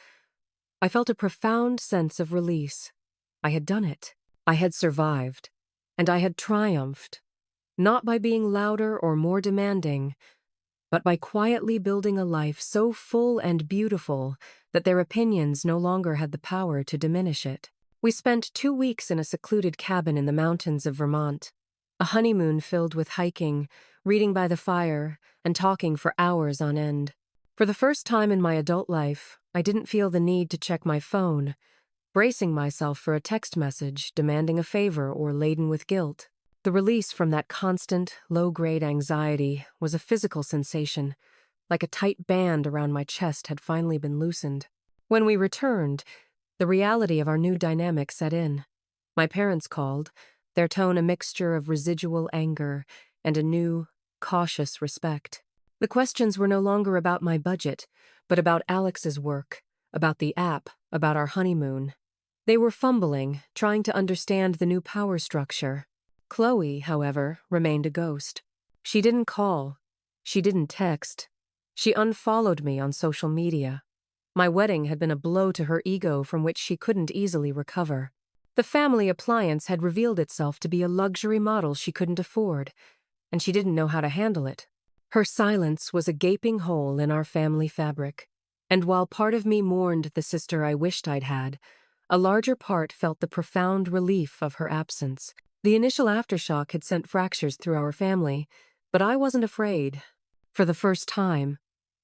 I felt a profound sense of release. I had done it. I had survived. And I had triumphed. Not by being louder or more demanding, but by quietly building a life so full and beautiful that their opinions no longer had the power to diminish it. We spent 2 weeks in a secluded cabin in the mountains of Vermont, a honeymoon filled with hiking, reading by the fire, and talking for hours on end. For the first time in my adult life, I didn't feel the need to check my phone, bracing myself for a text message demanding a favor or laden with guilt. The release from that constant, low-grade anxiety was a physical sensation, like a tight band around my chest had finally been loosened. When we returned, the reality of our new dynamic set in. My parents called, their tone a mixture of residual anger and a new, cautious respect. The questions were no longer about my budget, but about Alex's work, about the app, about our honeymoon. They were fumbling, trying to understand the new power structure. Chloe, however, remained a ghost. She didn't call. She didn't text. She unfollowed me on social media. My wedding had been a blow to her ego from which she couldn't easily recover. The family appliance had revealed itself to be a luxury model she couldn't afford, and she didn't know how to handle it. Her silence was a gaping hole in our family fabric. And while part of me mourned the sister I wished I'd had, a larger part felt the profound relief of her absence. The initial aftershock had sent fractures through our family, but I wasn't afraid. For the first time,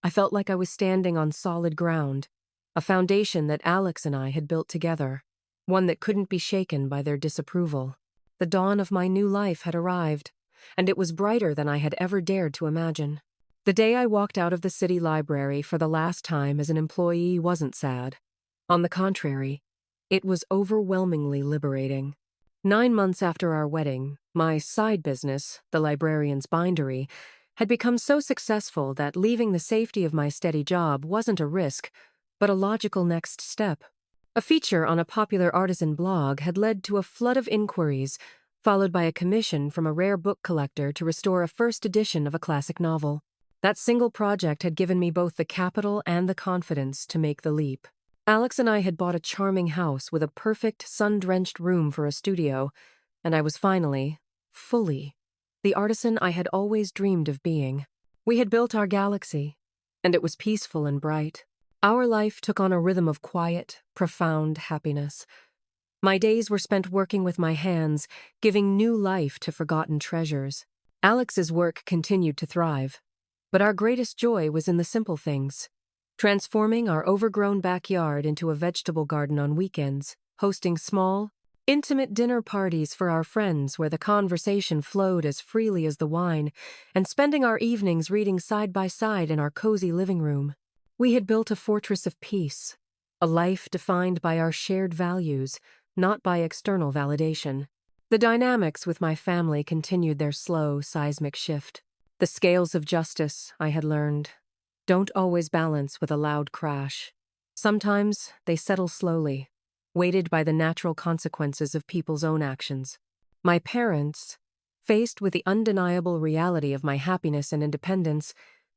I felt like I was standing on solid ground, a foundation that Alex and I had built together, one that couldn't be shaken by their disapproval. The dawn of my new life had arrived, and it was brighter than I had ever dared to imagine. The day I walked out of the city library for the last time as an employee wasn't sad. On the contrary, it was overwhelmingly liberating. 9 months after our wedding, my side business, the librarian's bindery, had become so successful that leaving the safety of my steady job wasn't a risk, but a logical next step. A feature on a popular artisan blog had led to a flood of inquiries, followed by a commission from a rare book collector to restore a first edition of a classic novel. That single project had given me both the capital and the confidence to make the leap. Alex and I had bought a charming house with a perfect, sun-drenched room for a studio, and I was finally, fully, the artisan I had always dreamed of being. We had built our galaxy, and it was peaceful and bright. Our life took on a rhythm of quiet, profound happiness. My days were spent working with my hands, giving new life to forgotten treasures. Alex's work continued to thrive, but our greatest joy was in the simple things. Transforming our overgrown backyard into a vegetable garden on weekends, hosting small, intimate dinner parties for our friends where the conversation flowed as freely as the wine, and spending our evenings reading side by side in our cozy living room. We had built a fortress of peace, a life defined by our shared values, not by external validation. The dynamics with my family continued their slow, seismic shift. The scales of justice, I had learned, don't always balance with a loud crash. Sometimes they settle slowly, weighted by the natural consequences of people's own actions. My parents, faced with the undeniable reality of my happiness and independence,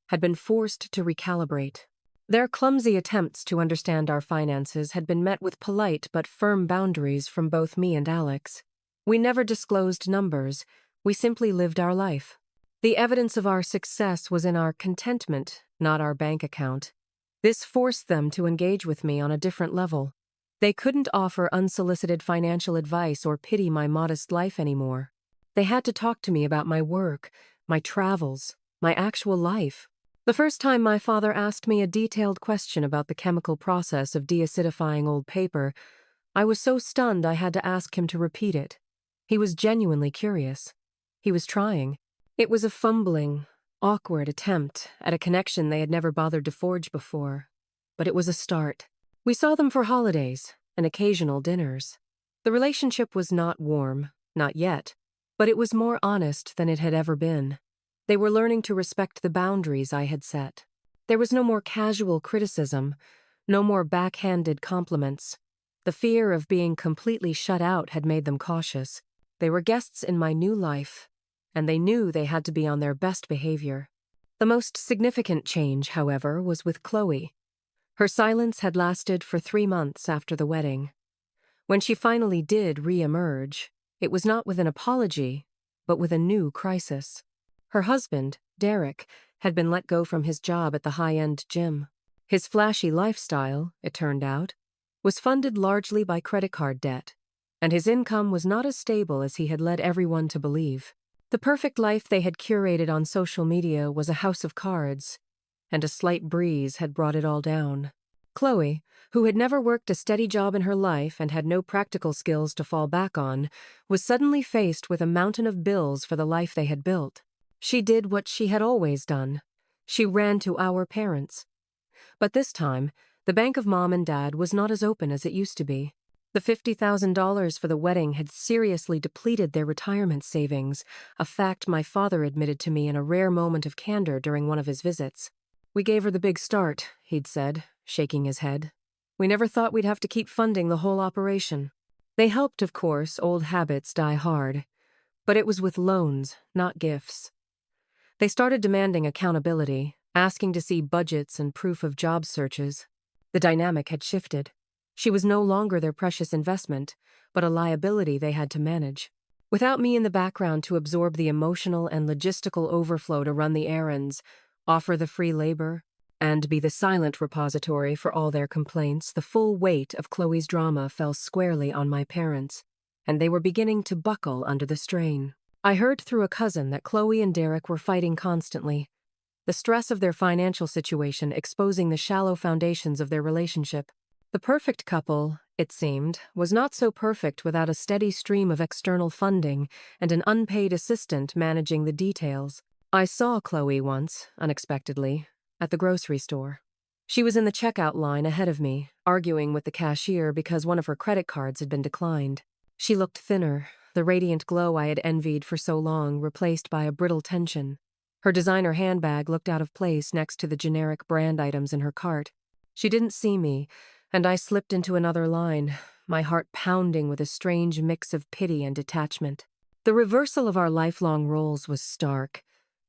had been forced to recalibrate. Their clumsy attempts to understand our finances had been met with polite but firm boundaries from both me and Alex. We never disclosed numbers, we simply lived our life. The evidence of our success was in our contentment, not our bank account. This forced them to engage with me on a different level. They couldn't offer unsolicited financial advice or pity my modest life anymore. They had to talk to me about my work, my travels, my actual life. The first time my father asked me a detailed question about the chemical process of deacidifying old paper, I was so stunned I had to ask him to repeat it. He was genuinely curious. He was trying. It was a fumbling, awkward attempt at a connection they had never bothered to forge before, but it was a start. We saw them for holidays and occasional dinners. The relationship was not warm, not yet, but it was more honest than it had ever been. They were learning to respect the boundaries I had set. There was no more casual criticism, no more backhanded compliments. The fear of being completely shut out had made them cautious. They were guests in my new life, and they knew they had to be on their best behavior. The most significant change, however, was with Chloe. Her silence had lasted for 3 months after the wedding. When she finally did re-emerge, it was not with an apology, but with a new crisis. Her husband, Derek, had been let go from his job at the high-end gym. His flashy lifestyle, it turned out, was funded largely by credit card debt, and his income was not as stable as he had led everyone to believe. The perfect life they had curated on social media was a house of cards, and a slight breeze had brought it all down. Chloe, who had never worked a steady job in her life and had no practical skills to fall back on, was suddenly faced with a mountain of bills for the life they had built. She did what she had always done. She ran to our parents. But this time, the bank of Mom and Dad was not as open as it used to be. The $50,000 for the wedding had seriously depleted their retirement savings, a fact my father admitted to me in a rare moment of candor during one of his visits. "We gave her the big start," he'd said, shaking his head. "We never thought we'd have to keep funding the whole operation." They helped, of course, old habits die hard. But it was with loans, not gifts. They started demanding accountability, asking to see budgets and proof of job searches. The dynamic had shifted. She was no longer their precious investment, but a liability they had to manage. Without me in the background to absorb the emotional and logistical overflow to run the errands, offer the free labor, and be the silent repository for all their complaints, the full weight of Chloe's drama fell squarely on my parents, and they were beginning to buckle under the strain. I heard through a cousin that Chloe and Derek were fighting constantly, the stress of their financial situation exposing the shallow foundations of their relationship. The perfect couple, it seemed, was not so perfect without a steady stream of external funding and an unpaid assistant managing the details. I saw Chloe once, unexpectedly, at the grocery store. She was in the checkout line ahead of me, arguing with the cashier because one of her credit cards had been declined. She looked thinner, the radiant glow I had envied for so long replaced by a brittle tension. Her designer handbag looked out of place next to the generic brand items in her cart. She didn't see me, and I slipped into another line, my heart pounding with a strange mix of pity and detachment. The reversal of our lifelong roles was stark,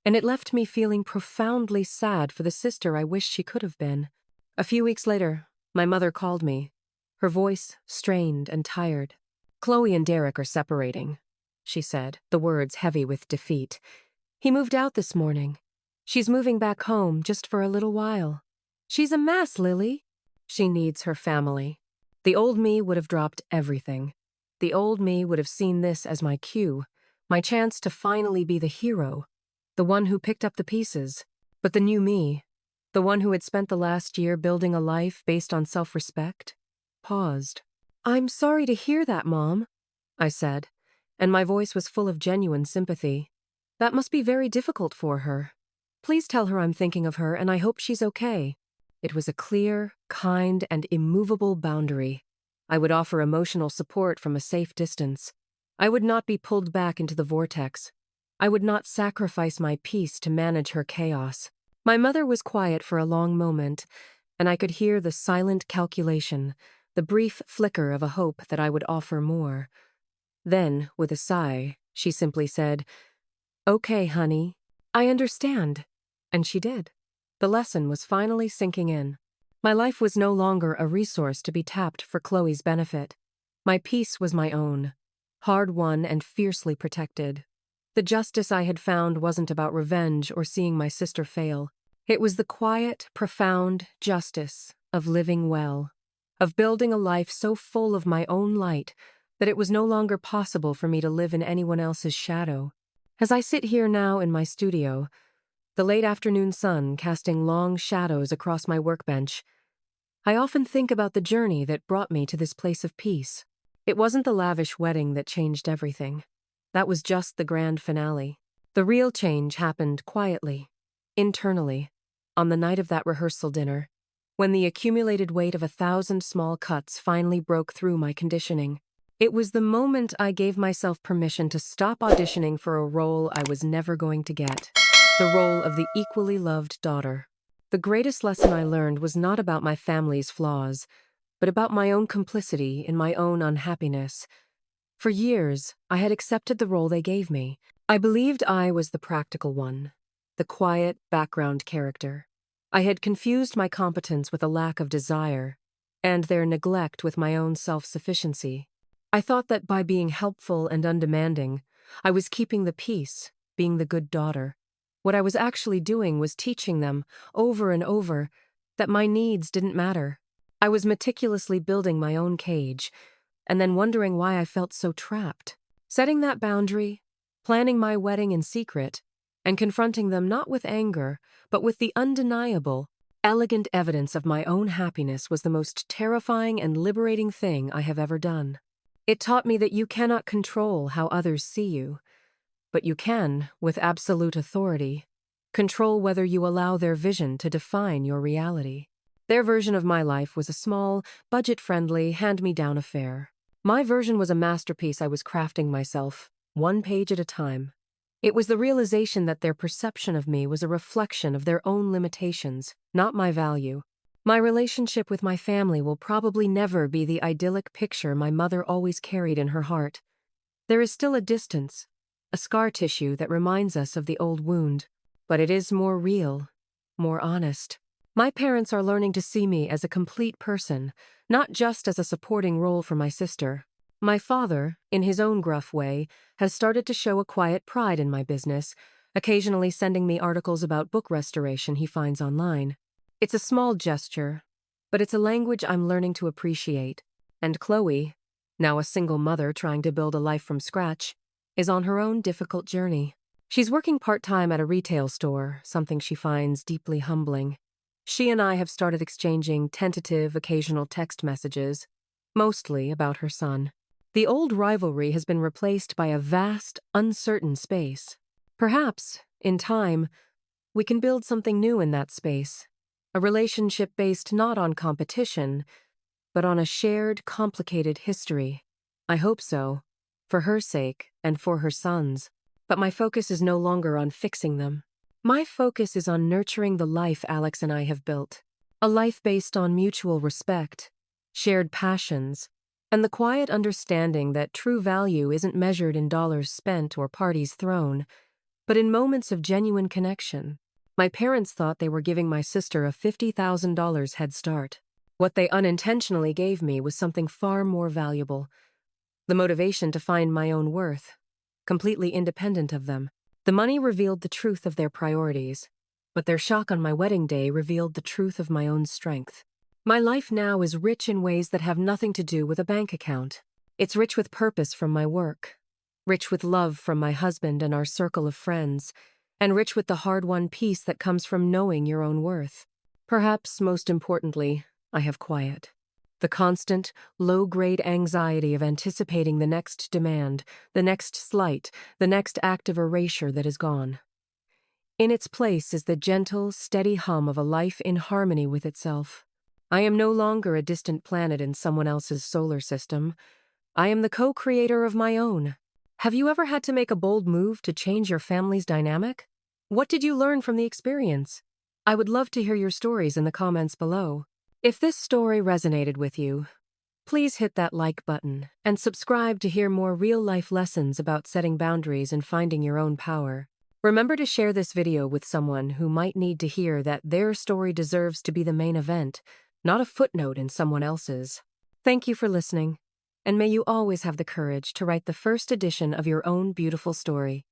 and it left me feeling profoundly sad for the sister I wished she could have been. A few weeks later, my mother called me, her voice strained and tired. "Chloe and Derek are separating," she said, the words heavy with defeat. "He moved out this morning. She's moving back home just for a little while. She's a mess, Lily. She needs her family." The old me would have dropped everything. The old me would have seen this as my cue, my chance to finally be the hero, the one who picked up the pieces. But the new me, the one who had spent the last year building a life based on self-respect, paused. "I'm sorry to hear that, Mom," I said, and my voice was full of genuine sympathy. "That must be very difficult for her. Please tell her I'm thinking of her and I hope she's okay." It was a clear, kind, and immovable boundary. I would offer emotional support from a safe distance. I would not be pulled back into the vortex. I would not sacrifice my peace to manage her chaos. My mother was quiet for a long moment, and I could hear the silent calculation, the brief flicker of a hope that I would offer more. Then, with a sigh, she simply said, "Okay, honey, I understand." And she did. The lesson was finally sinking in. My life was no longer a resource to be tapped for Chloe's benefit. My peace was my own, hard-won and fiercely protected. The justice I had found wasn't about revenge or seeing my sister fail. It was the quiet, profound justice of living well, of building a life so full of my own light that it was no longer possible for me to live in anyone else's shadow. As I sit here now in my studio, the late afternoon sun casting long shadows across my workbench, I often think about the journey that brought me to this place of peace. It wasn't the lavish wedding that changed everything. That was just the grand finale. The real change happened quietly, internally, on the night of that rehearsal dinner, when the accumulated weight of 1,000 small cuts finally broke through my conditioning. It was the moment I gave myself permission to stop auditioning for a role I was never going to get. The role of the equally loved daughter. The greatest lesson I learned was not about my family's flaws, but about my own complicity in my own unhappiness. For years, I had accepted the role they gave me. I believed I was the practical one, the quiet background character. I had confused my competence with a lack of desire, and their neglect with my own self-sufficiency. I thought that by being helpful and undemanding, I was keeping the peace, being the good daughter. What I was actually doing was teaching them, over and over, that my needs didn't matter. I was meticulously building my own cage, and then wondering why I felt so trapped. Setting that boundary, planning my wedding in secret, and confronting them not with anger, but with the undeniable, elegant evidence of my own happiness was the most terrifying and liberating thing I have ever done. It taught me that you cannot control how others see you, but you can, with absolute authority, control whether you allow their vision to define your reality. Their version of my life was a small, budget-friendly, hand-me-down affair. My version was a masterpiece I was crafting myself, one page at a time. It was the realization that their perception of me was a reflection of their own limitations, not my value. My relationship with my family will probably never be the idyllic picture my mother always carried in her heart. There is still a distance, a scar tissue that reminds us of the old wound, but it is more real, more honest. My parents are learning to see me as a complete person, not just as a supporting role for my sister. My father, in his own gruff way, has started to show a quiet pride in my business, occasionally sending me articles about book restoration he finds online. It's a small gesture, but it's a language I'm learning to appreciate. And Chloe, now a single mother trying to build a life from scratch, is on her own difficult journey. She's working part-time at a retail store, something she finds deeply humbling. She and I have started exchanging tentative, occasional text messages, mostly about her son. The old rivalry has been replaced by a vast, uncertain space. Perhaps, in time, we can build something new in that space. A relationship based not on competition, but on a shared, complicated history. I hope so, for her sake and for her son's. But my focus is no longer on fixing them. My focus is on nurturing the life Alex and I have built. A life based on mutual respect, shared passions, and the quiet understanding that true value isn't measured in dollars spent or parties thrown, but in moments of genuine connection. My parents thought they were giving my sister a $50,000 head start. What they unintentionally gave me was something far more valuable: the motivation to find my own worth, completely independent of them. The money revealed the truth of their priorities, but their shock on my wedding day revealed the truth of my own strength. My life now is rich in ways that have nothing to do with a bank account. It's rich with purpose from my work, rich with love from my husband and our circle of friends, and rich with the hard-won peace that comes from knowing your own worth. Perhaps most importantly, I have quiet. The constant, low-grade anxiety of anticipating the next demand, the next slight, the next act of erasure that is gone. In its place is the gentle, steady hum of a life in harmony with itself. I am no longer a distant planet in someone else's solar system. I am the co-creator of my own. Have you ever had to make a bold move to change your family's dynamic? What did you learn from the experience? I would love to hear your stories in the comments below. If this story resonated with you, please hit that like button and subscribe to hear more real-life lessons about setting boundaries and finding your own power. Remember to share this video with someone who might need to hear that their story deserves to be the main event, not a footnote in someone else's. Thank you for listening, and may you always have the courage to write the first edition of your own beautiful story.